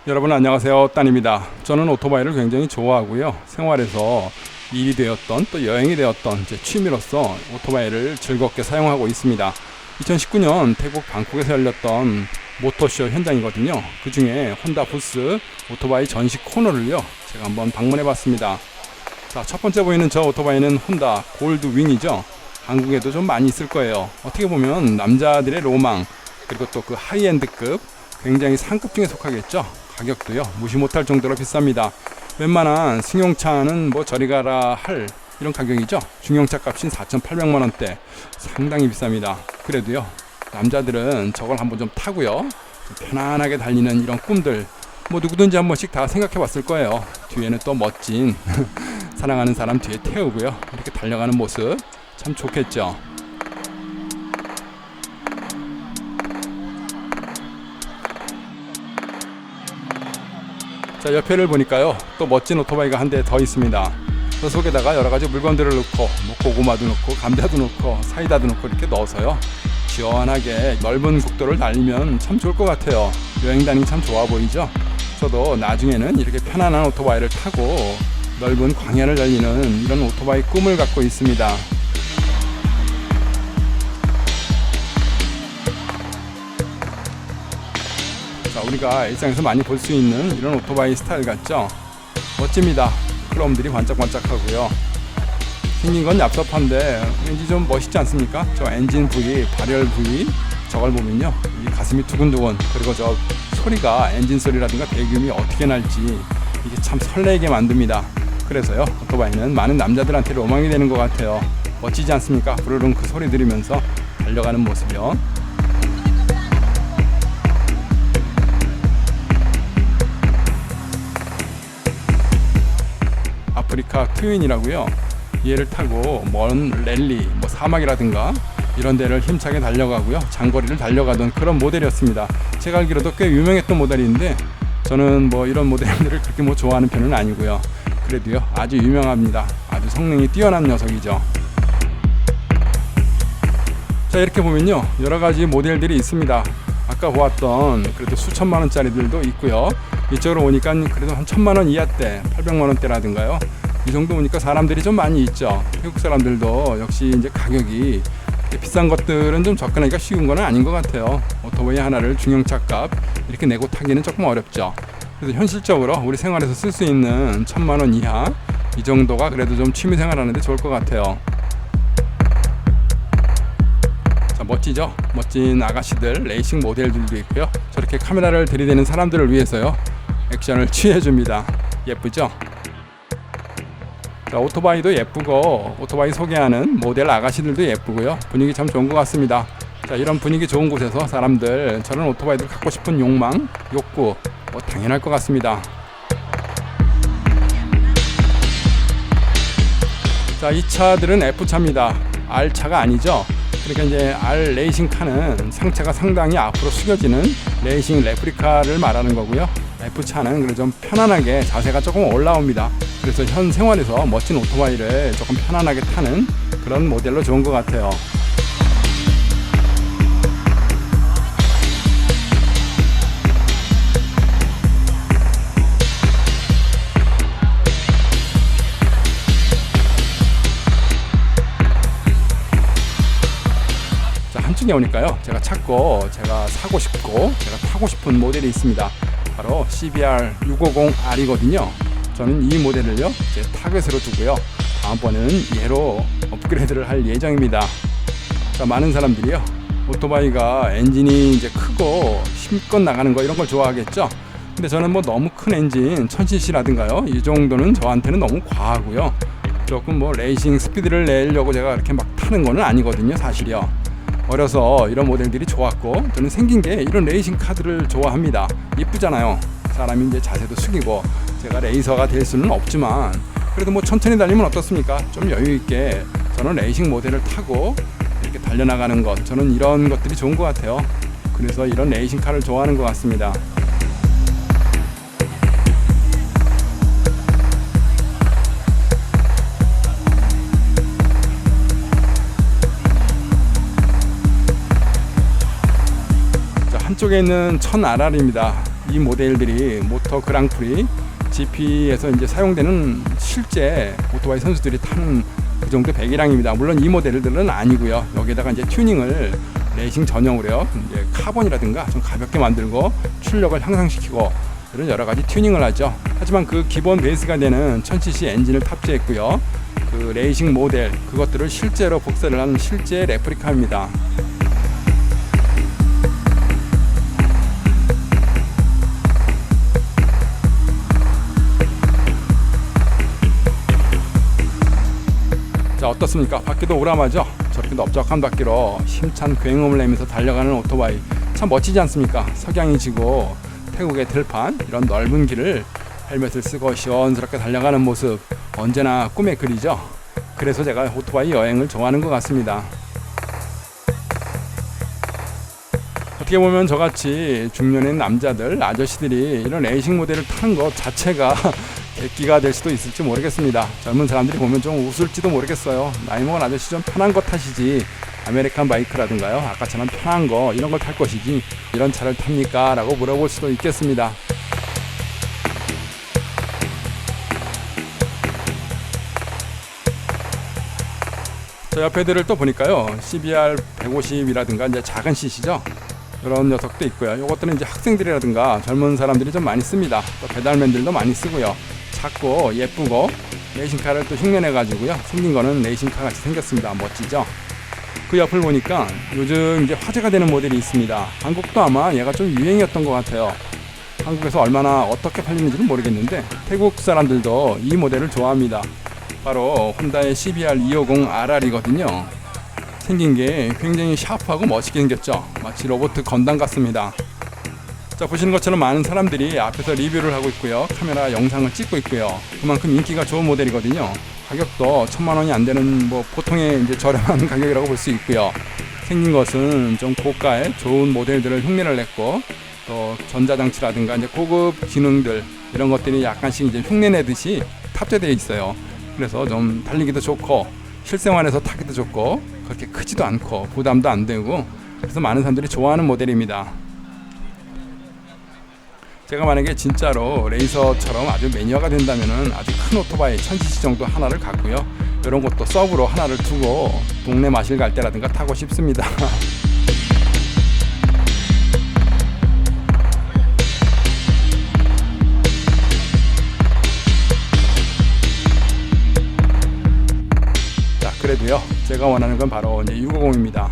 여러분 안녕하세요, 따입니다. 저는 오토바이를 굉장히 좋아하고요. 생활에서 일이 되었던 또 여행이 되었던 제 취미로서 오토바이를 즐겁게 사용하고 있습니다. 2019년 태국 방콕에서 열렸던 모터쇼 현장이거든요. 그 중에 혼다 부스 오토바이 전시 코너를요 제가 한번 방문해 봤습니다. 자, 첫 번째 보이는 저 오토바이는 혼다 골드 윙이죠. 한국에도 좀 많이 있을 거예요. 어떻게 보면 남자들의 로망, 그리고 또 그 하이엔드급 굉장히 상급 중에 속하겠죠. 가격도요 무시 못할 정도로 비쌉니다. 웬만한 승용차는 뭐 저리 가라 할 이런 가격이죠. 중형차 값인 4,800만원대, 상당히 비쌉니다. 그래도요 남자들은 저걸 한번 좀 타고요 좀 편안하게 달리는 이런 꿈들 뭐 누구든지 한 번씩 다 생각해 봤을 거예요. 뒤에는 또 멋진 사랑하는 사람 뒤에 태우고요 이렇게 달려가는 모습 참 좋겠죠. 자, 옆에를 보니까요 또 멋진 오토바이가 한 대 더 있습니다. 그 속에다가 여러가지 물건들을 넣고 뭐 고구마도 넣고 감자도 넣고 사이다도 넣고 이렇게 넣어서요 시원하게 넓은 국도를 달리면 참 좋을 것 같아요. 여행 다니기 참 좋아 보이죠. 저도 나중에는 이렇게 편안한 오토바이를 타고 넓은 광야를 달리는 이런 오토바이 꿈을 갖고 있습니다. 자, 우리가 일상에서 많이 볼 수 있는 이런 오토바이 스타일 같죠? 멋집니다. 크롬들이 반짝반짝하고요. 생긴 건 얍삽한데 왠지 좀 멋있지 않습니까? 저 엔진 부위, 발열 부위 저걸 보면요 이 가슴이 두근두근, 그리고 저 소리가 엔진 소리라든가 배기음이 어떻게 날지 이게 참 설레게 만듭니다. 그래서요 오토바이는 많은 남자들한테 로망이 되는 것 같아요. 멋지지 않습니까? 부르릉 그 소리 들으면서 달려가는 모습이요. 아프리카 트윈이라고요. 얘를 타고 먼 랠리, 뭐 사막이라든가 이런 데를 힘차게 달려가고요 장거리를 달려가던 그런 모델이었습니다. 제가 알기로도 꽤 유명했던 모델인데 저는 뭐 이런 모델들을 그렇게 뭐 좋아하는 편은 아니고요. 그래도요 아주 유명합니다. 아주 성능이 뛰어난 녀석이죠. 자, 이렇게 보면요 여러가지 모델들이 있습니다. 아까 보았던 그래도 수천만 원짜리들도 있고요. 이쪽으로 오니까 그래도 한 1,000만원 이하대, 800만 원대라든가요. 이 정도 보니까 사람들이 좀 많이 있죠. 태국 사람들도 역시 이제 가격이 비싼 것들은 좀 접근하기가 쉬운 건 아닌 것 같아요. 오토바이 하나를 중형차 값 이렇게 내고 타기는 조금 어렵죠. 그래서 현실적으로 우리 생활에서 쓸 수 있는 1,000만 원 이하 이 정도가 그래도 좀 취미 생활하는데 좋을 것 같아요. 자, 멋지죠? 멋진 아가씨들, 레이싱 모델들도 있고요. 저렇게 카메라를 들이대는 사람들을 위해서요 액션을 취해줍니다. 예쁘죠? 자, 오토바이도 예쁘고 오토바이 소개하는 모델 아가씨들도 예쁘고요. 분위기 참 좋은 것 같습니다. 자, 이런 분위기 좋은 곳에서 사람들 저런 오토바이들 갖고 싶은 욕망, 욕구 뭐 당연할 것 같습니다. 자, 이 차들은 F차입니다. R차가 아니죠. 그러니까 이제 R 레이싱 카는 상체가 상당히 앞으로 숙여지는 레이싱 레프리카를 말하는 거고요. F차는 그래도 좀 편안하게 자세가 조금 올라옵니다. 그래서 현 생활에서 멋진 오토바이를 조금 편안하게 타는 그런 모델로 좋은 것 같아요. 한층에 오니까요 제가 찾고 제가 사고 싶고 제가 타고 싶은 모델이 있습니다. 바로 CBR 650R이거든요. 저는 이 모델을요 제 타겟으로 두고요 다음번에는 얘로 업그레이드를 할 예정입니다. 자, 많은 사람들이요 오토바이가 엔진이 이제 크고 힘껏 나가는 거 이런 걸 좋아하겠죠. 근데 저는 뭐 너무 큰 엔진 1000cc라든가요 이 정도는 저한테는 너무 과하고요. 조금 뭐 레이싱 스피드를 내려고 제가 이렇게 막 타는 거는 아니거든요 사실이요. 어려서 이런 모델들이 좋았고 저는 생긴 게 이런 레이싱 카드를 좋아합니다. 이쁘잖아요. 사람이 이제 자세도 숙이고 제가 레이서가 될 수는 없지만 그래도 뭐 천천히 달리면 어떻습니까? 좀 여유 있게 저는 레이싱 모델을 타고 이렇게 달려나가는 것 저는 이런 것들이 좋은 것 같아요. 그래서 이런 레이싱 카를 좋아하는 것 같습니다. 한쪽에 있는 1000RR입니다. 이 모델들이 모터 그랑프리 GP에서 이제 사용되는 실제 오토바이 선수들이 타는 그 정도 배기량입니다. 물론 이 모델들은 아니고요. 여기다가 이제 튜닝을 레이싱 전용으로요. 이제 카본이라든가 좀 가볍게 만들고 출력을 향상시키고 이런 여러 가지 튜닝을 하죠. 하지만 그 기본 베이스가 되는 1000cc 엔진을 탑재했고요. 그 레이싱 모델 그것들을 실제로 복사를 한 실제 레플리카입니다. 자, 어떻습니까? 바퀴도 오람하죠? 저렇게 넓적한 바퀴로 힘찬 굉음을 내면서 달려가는 오토바이 참 멋지지 않습니까? 석양이 지고 태국의 들판 이런 넓은 길을 헬멧을 쓰고 시원스럽게 달려가는 모습 언제나 꿈의 글이죠. 그래서 제가 오토바이 여행을 좋아하는 것 같습니다. 어떻게 보면 저같이 중년의 남자들, 아저씨들이 이런 레이싱 모델을 타는 것 자체가 객기가 될 수도 있을지 모르겠습니다. 젊은 사람들이 보면 좀 웃을지도 모르겠어요. 나이 먹은 아저씨 좀 편한 거 타시지 아메리칸 바이크라든가요 아까처럼 편한 거 이런 걸 탈 것이지 이런 차를 탑니까? 라고 물어볼 수도 있겠습니다. 저 옆에 들을 또 보니까요 CBR 150이라든가 이제 작은 CC죠. 이런 녀석도 있고요. 이것들은 이제 학생들이라든가 젊은 사람들이 좀 많이 씁니다. 또 배달맨들도 많이 쓰고요. 작고 예쁘고 레이싱카를 또 흉내내 가지고요. 생긴 거는 레이싱카 같이 생겼습니다. 멋지죠? 그 옆을 보니까 요즘 이제 화제가 되는 모델이 있습니다. 한국도 아마 얘가 좀 유행이었던 것 같아요. 한국에서 얼마나 어떻게 팔리는지는 모르겠는데 태국 사람들도 이 모델을 좋아합니다. 바로 혼다의 CBR 250 RR이거든요. 생긴 게 굉장히 샤프하고 멋있게 생겼죠. 마치 로봇 건담 같습니다. 자, 보시는 것처럼 많은 사람들이 앞에서 리뷰를 하고 있고요. 카메라 영상을 찍고 있고요. 그만큼 인기가 좋은 모델이거든요. 가격도 1000만원이 안 되는 뭐 보통의 이제 저렴한 가격이라고 볼 수 있고요. 생긴 것은 좀 고가의 좋은 모델들을 흉내를 냈고 또 전자장치라든가 이제 고급 기능들 이런 것들이 약간씩 이제 흉내 내듯이 탑재되어 있어요. 그래서 좀 달리기도 좋고 실생활에서 타기도 좋고 그렇게 크지도 않고 부담도 안 되고 그래서 많은 사람들이 좋아하는 모델입니다. 제가 만약에 진짜로 레이서처럼 아주 매니아가 된다면은 아주 큰 오토바이 1000cc 정도 하나를 갖고요. 이런 것도 서브로 하나를 두고 동네 마실 갈 때라든가 타고 싶습니다. 자, 그래도요. 제가 원하는 건 바로 이제 650입니다.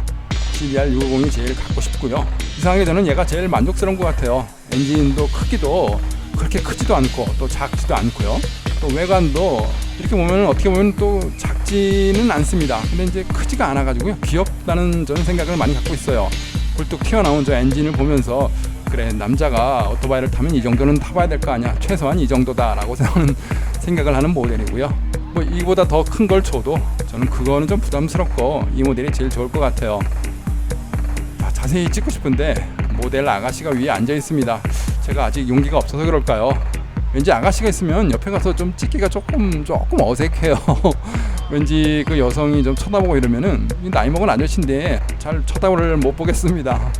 CBR 650이 제일 갖고 싶고요. 이상하게 저는 얘가 제일 만족스러운 것 같아요. 엔진도 크기도 그렇게 크지도 않고 또 작지도 않고요. 또 외관도 이렇게 보면 어떻게 보면 또 작지는 않습니다. 근데 이제 크지가 않아가지고요. 귀엽다는 저는 생각을 많이 갖고 있어요. 굴뚝 튀어나온 저 엔진을 보면서 그래 남자가 오토바이를 타면 이 정도는 타봐야 될 거 아니야. 최소한 이 정도다라고 저는 생각을 하는 모델이고요. 뭐 이보다 더 큰 걸 줘도 저는 그거는 좀 부담스럽고 이 모델이 제일 좋을 것 같아요. 자세히 찍고 싶은데 모델 아가씨가 위에 앉아 있습니다. 제가 아직 용기가 없어서 그럴까요? 왠지 아가씨가 있으면 옆에 가서 좀 찍기가 조금 어색해요. 왠지 그 여성이 좀 쳐다보고 이러면은 나이 먹은 아저씨인데 잘 쳐다보를 못 보겠습니다.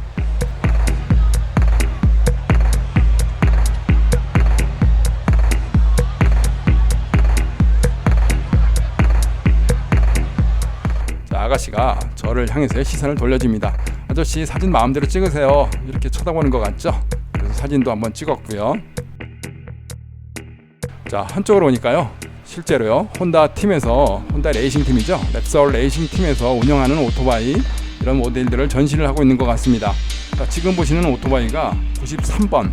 자, 아가씨가 저를 향해서 시선을 돌려줍니다. 아저씨 사진 마음대로 찍으세요. 이렇게 쳐다보는 것 같죠? 그래서 사진도 한번 찍었고요. 자, 한쪽으로 오니까요. 실제로요. 혼다 팀에서 혼다 레이싱 팀이죠. 랩서울 레이싱 팀에서 운영하는 오토바이 이런 모델들을 전시를 하고 있는 것 같습니다. 자, 지금 보시는 오토바이가 93번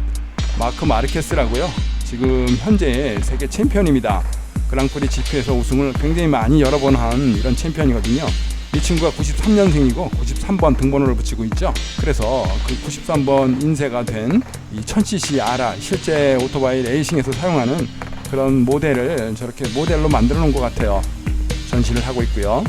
마크 마르케스라고요. 지금 현재 세계 챔피언입니다. 그랑프리 GP에서 우승을 굉장히 많이 여러 번 한 이런 챔피언이거든요. 이 친구가 93년생이고 93번 등번호를 붙이고 있죠. 그래서 그 93번 인쇄가 된 이 1000cc RR 실제 오토바이 레이싱에서 사용하는 그런 모델을 저렇게 모델로 만들어 놓은 것 같아요. 전시를 하고 있고요.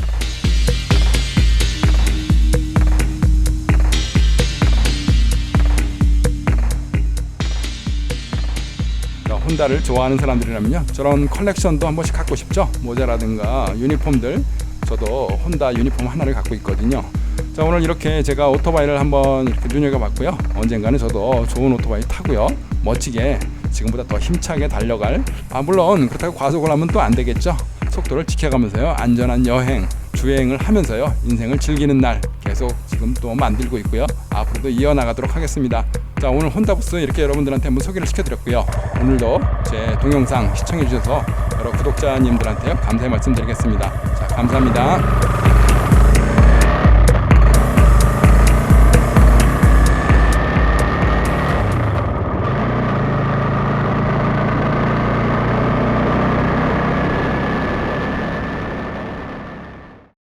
자, 혼다를 좋아하는 사람들이라면요. 저런 컬렉션도 한 번씩 갖고 싶죠. 모자라든가 유니폼들. 저도 혼다 유니폼 하나를 갖고 있거든요. 자, 오늘 이렇게 제가 오토바이를 한번 이렇게 눈여겨봤고요. 언젠가는 저도 좋은 오토바이 타고요. 멋지게 지금보다 더 힘차게 달려갈, 물론 그렇다고 과속을 하면 또 안 되겠죠. 속도를 지켜가면서요, 안전한 여행, 주행을 하면서요, 인생을 즐기는 날 계속 지금 또 만들고 있고요. 앞으로도 이어나가도록 하겠습니다. 자, 오늘 혼다부스 이렇게 여러분들한테 한번 소개를 시켜드렸고요. 오늘도 제 동영상 시청해주셔서 여러 구독자님들한테 감사의 말씀 드리겠습니다. 자, 감사합니다.